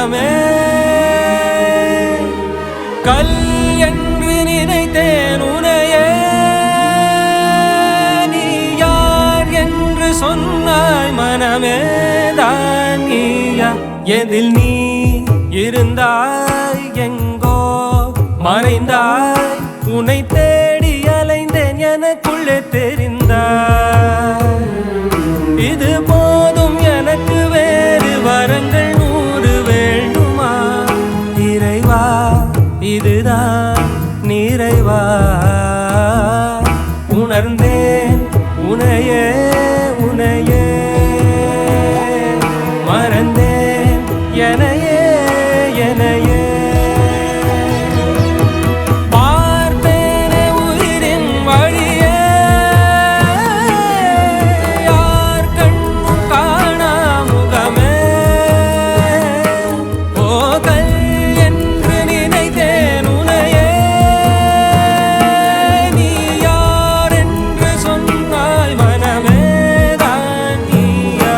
மனமே கல் என்று நினைத்தேன் உனையே நீ யார் என்று சொன்னாய் மனமே தான் நீயா எதில் நீ இருந்தாய் எங்கோ மறைந்தாய் உன்னை தேடி அலைந்தேன் எனக்குள்ளே தெரிந்தாய் இது போதும் எனக்கு வேறு வரங்கள் 100 வேண்டுமா இறைவா இதுதான் நிறைவா உணர்ந்தேன் உனையே உனையே மறந்தேன் எனையே எனையே பார்த்தேனே உயிரின் வழியே யார் கண்ணும் காணா முகமே ஓ கல் என்று நினைத்தேன் உனையே நீ யார் என்று சொன்னாய் மனமே தான் நீயா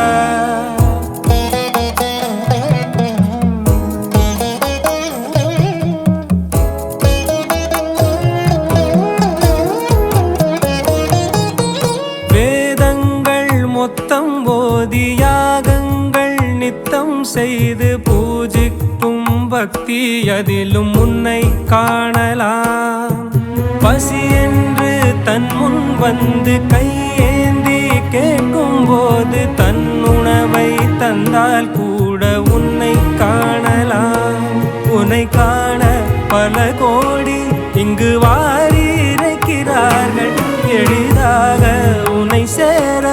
வேதங்கள் மொத்தம் ஓதி யாகங்கள் நித்தம் செய்து பூஜிக்கும் பக்தி அதிலும் உன்னை காணலாம் பசி என்று தன் முன் வந்து கையேந்தி கேட்கும் போது தன் உணவை தந்தால் கூட உன்னை காணலாம் உன்னை காண பல கோடி இங்கு வாரி இறைக்கிறார்கள் எளிதாக உன்னை சேர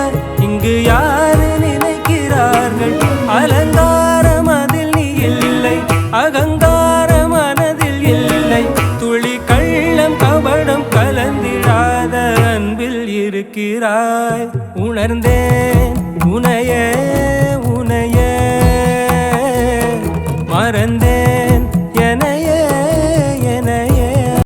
இங்கு யாரு நினைக்கிறார்கள் அலங்காரம் அதில் நீ இல்லை அகங்கார மனதில் இல்லை துளி கள்ளம் கபடம் கலந்திடாத அன்பில் இருக்கிறாய் உணர்ந்தேன் உனையே உனையே மறந்தேன்